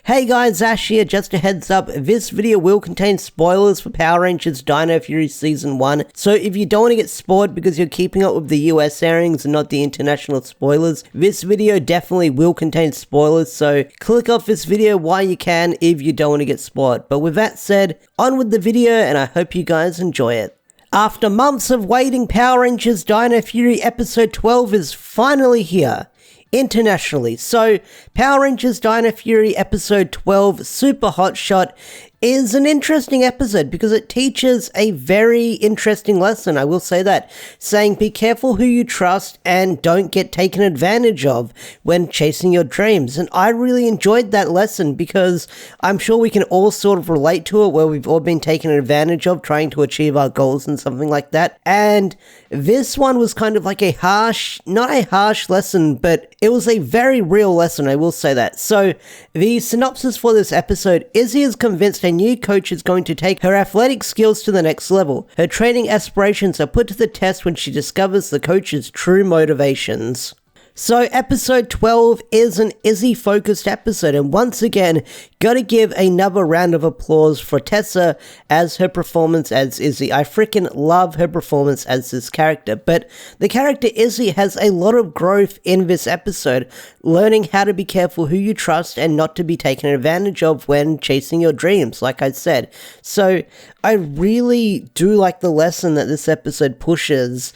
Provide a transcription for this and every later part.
Hey guys, Ash here. Just a heads up, this video will contain spoilers for Power Rangers Dino Fury Season 1, so if you don't want to get spoiled because you're keeping up with the US airings and not the international spoilers, this video definitely will contain spoilers, so click off this video while you can if you don't want to get spoiled. But with that said, on with the video, and I hope you guys enjoy it. After months of waiting, Power Rangers Dino Fury Episode 12 is finally here. Internationally. So, Power Rangers Dino Fury Episode 12 Super Hotshot is an interesting episode because it teaches a very interesting lesson, I will say that, saying be careful who you trust and don't get taken advantage of when chasing your dreams. And I really enjoyed that lesson because I'm sure we can all sort of relate to it, where we've all been taken advantage of trying to achieve our goals and something like that. And this one was kind of like not a harsh lesson, but it was a very real lesson, I will say that. So, the synopsis for this episode: Izzy is convinced a new coach is going to take her athletic skills to the next level. Her training aspirations are put to the test when she discovers the coach's true motivations. So, episode 12 is an Izzy-focused episode, and once again, gotta give another round of applause for Tessa as her performance as Izzy. I freaking love her performance as this character, but the character Izzy has a lot of growth in this episode, learning how to be careful who you trust and not to be taken advantage of when chasing your dreams, like I said. So, I really do like the lesson that this episode pushes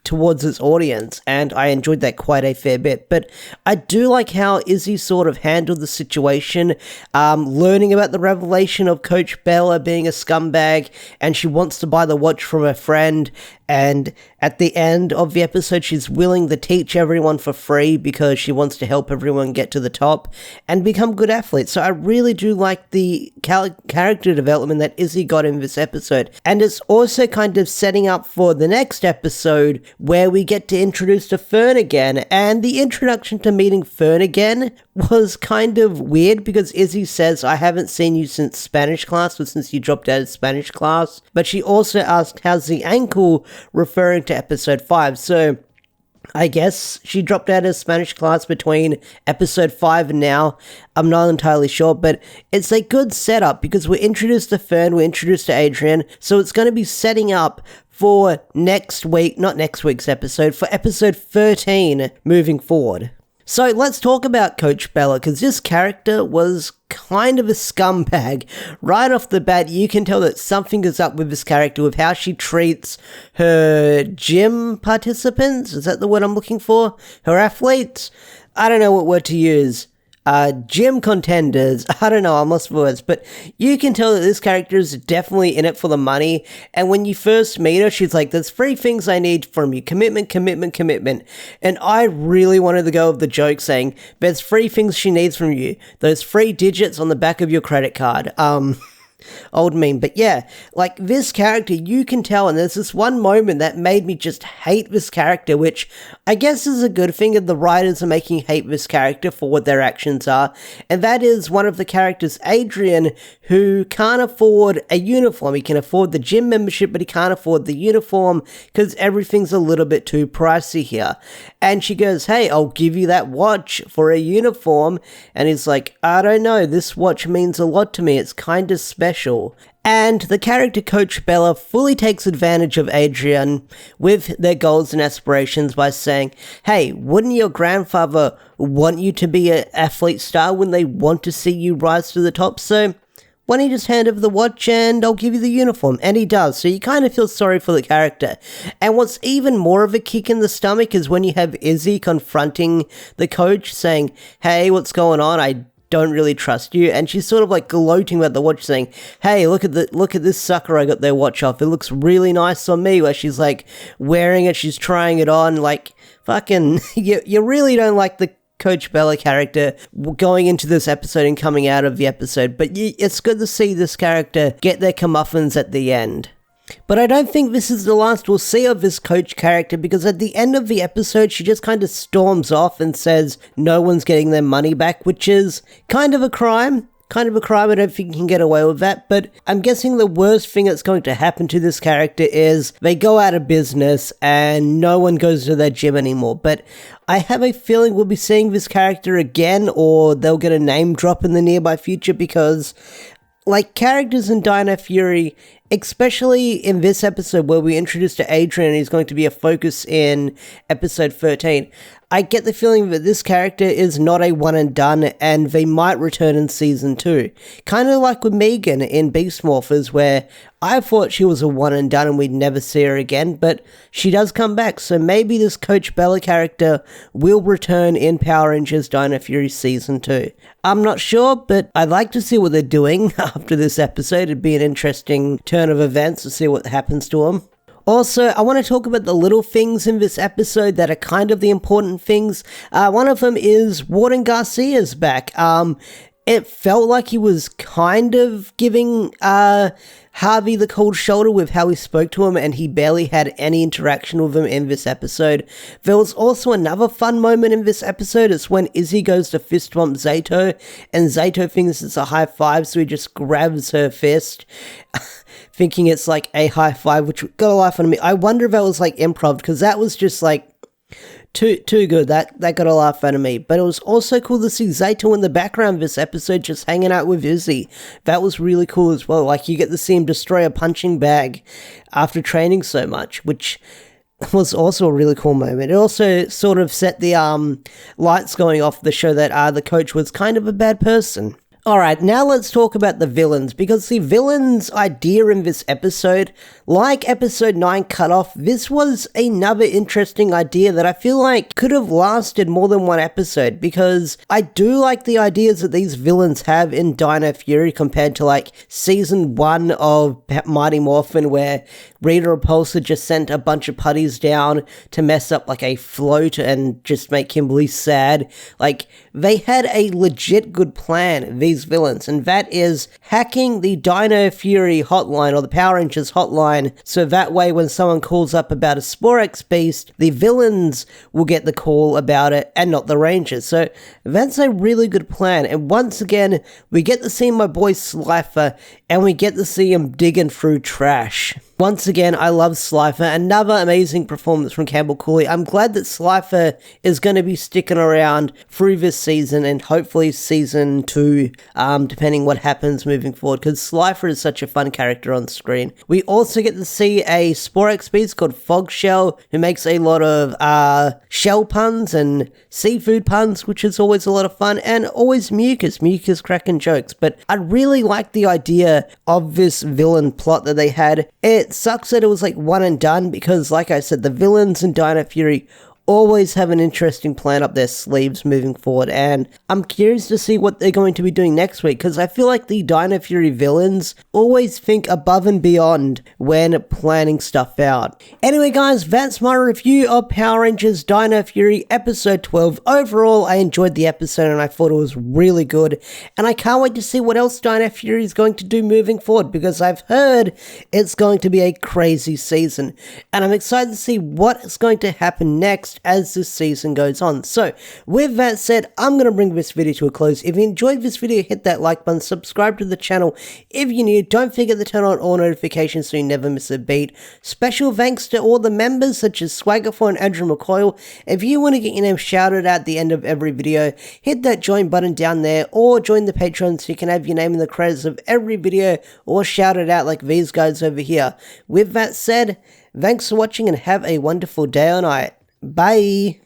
towards its audience, and I enjoyed that quite a fair bit. But I do like how Izzy sort of handled the situation, learning about the revelation of Coach Bella being a scumbag, and she wants to buy the watch from her friend, and at the end of the episode, she's willing to teach everyone for free because she wants to help everyone get to the top and become good athletes. So I really do like the character development that Izzy got in this episode. And it's also kind of setting up for the next episode where we get to introduce to Fern again. And the introduction to meeting Fern again was kind of weird because Izzy says, I haven't seen you since Spanish class, or since you dropped out of Spanish class. But she also asked, how's the ankle, referring to episode 5. So I guess she dropped out of Spanish class between episode 5 and now. I'm not entirely sure, but it's a good setup because we're introduced to Fern, we're introduced to Adrian, so it's going to be setting up for next week, not next week's episode, for episode 13 moving forward. So let's talk about Coach Bella, because this character was kind of a scumbag. Right off the bat, you can tell that something is up with this character, with how she treats her gym participants. Is that the word I'm looking for? Her athletes? I don't know what word to use. Gym contenders. I don't know, I'm lost for words, but you can tell that this character is definitely in it for the money. And when you first meet her, she's like, there's 3 things I need from you: commitment, commitment, commitment. And I really wanted to go with the joke saying, there's 3 things she needs from you: those 3 digits on the back of your credit card. Old meme. But yeah, like this character, you can tell, and there's this one moment that made me just hate this character, which I guess is a good thing, and the writers are making hate this character for what their actions are, and that is one of the characters, Adrian, who can't afford a uniform. He can afford the gym membership, but he can't afford the uniform because everything's a little bit too pricey here. And she goes, hey, I'll give you that watch for a uniform. And he's like, I don't know, this watch means a lot to me, it's kind of special. And the character Coach Bella fully takes advantage of Adrian with their goals and aspirations by saying, hey, wouldn't your grandfather want you to be an athlete star when they want to see you rise to the top? So why don't you just hand over the watch and I'll give you the uniform? And he does, so you kind of feel sorry for the character. And what's even more of a kick in the stomach is when you have Izzy confronting the coach saying, hey, what's going on? I don't really trust you. And she's sort of like gloating about the watch, saying, hey, look at this sucker I got their watch off. It looks really nice on me. Where she's like wearing it, she's trying it on, like fucking you really don't like the Coach Bella character going into this episode and coming out of the episode, but it's good to see this character get their comeuppance at the end. But I don't think this is the last we'll see of this coach character, because at the end of the episode she just kind of storms off and says no one's getting their money back, which is kind of a crime. kind of a crime. I don't think you can get away with that, but I'm guessing the worst thing that's going to happen to this character is they go out of business and no one goes to their gym anymore. But I have a feeling we'll be seeing this character again, or they'll get a name drop in the nearby future, because like characters in Dino Fury, especially in this episode where we introduced to Adrian, he's going to be a focus in episode 13, I get the feeling that this character is not a one and done, and they might return in season 2. Kind of like with Megan in Beast Morphers, where I thought she was a one and done and we'd never see her again, but she does come back, so maybe this Coach Bella character will return in Power Rangers Dino Fury season 2. I'm not sure, but I'd like to see what they're doing after this episode. It'd be an interesting turn of events to see what happens to them. Also, I want to talk about the little things in this episode that are kind of the important things. One of them is Warden Garcia's back. It felt like he was kind of giving Harvey the cold shoulder with how he spoke to him, and he barely had any interaction with him in this episode. There was also another fun moment in this episode. It's when Izzy goes to fist bump Zato, and Zato thinks it's a high five, so he just grabs her fist, thinking it's like a high five, which got a laugh out of me. I wonder if that was like improv, because that was just like too good. That got a laugh out of me. But it was also cool to see Zato in the background this episode just hanging out with Izzy. That was really cool as well. Like, you get to see him destroy a punching bag after training so much, which was also a really cool moment. It also sort of set the lights going off to show that the coach was kind of a bad person. Alright, now let's talk about the villains, because the villain's idea in this episode, like episode 9 Cutoff, this was another interesting idea that I feel like could have lasted more than one episode, because I do like the ideas that these villains have in Dino Fury compared to like season 1 of Mighty Morphin, where Rita Repulsa just sent a bunch of putties down to mess up like a float and just make Kimberly sad. Like, they had a legit good plan, these villains, and that is hacking the Dino Fury hotline, or the Power Rangers hotline, so that way when someone calls up about a Sporex beast, the villains will get the call about it and not the Rangers. So that's a really good plan, and once again, we get to see my boy Slifer, and we get to see him digging through trash. Once again, I love Slifer. Another amazing performance from Campbell Cooley. I'm glad that Slifer is going to be sticking around through this season, and hopefully season 2, depending what happens moving forward, because Slifer is such a fun character on screen. We also get to see a Sporex beast called Fogshell, who makes a lot of shell puns and seafood puns, which is always a lot of fun, and always Mucus cracking jokes. But I really like the idea of this villain plot that they had. It sucks that it was like one and done, because like I said, the villains in Dino Fury always have an interesting plan up their sleeves moving forward, and I'm curious to see what they're going to be doing next week, because I feel like the Dino Fury villains always think above and beyond when planning stuff out. Anyway guys, that's my review of Power Rangers Dino Fury episode 12. Overall, I enjoyed the episode and I thought it was really good, and I can't wait to see what else Dino Fury is going to do moving forward, because I've heard it's going to be a crazy season, and I'm excited to see what is going to happen next as this season goes on. So with that said, I'm going to bring this video to a close. If you enjoyed this video, hit that like button, subscribe to the channel if you're new, don't forget to turn on all notifications so you never miss a beat. Special thanks to all the members such as Swaggerfor and Andrew McCoyle. If you want to get your name shouted at the end of every video, hit that join button down there, or join the Patreon so you can have your name in the credits of every video, or shouted out like these guys over here. With that said, thanks for watching and have a wonderful day or night. Bye!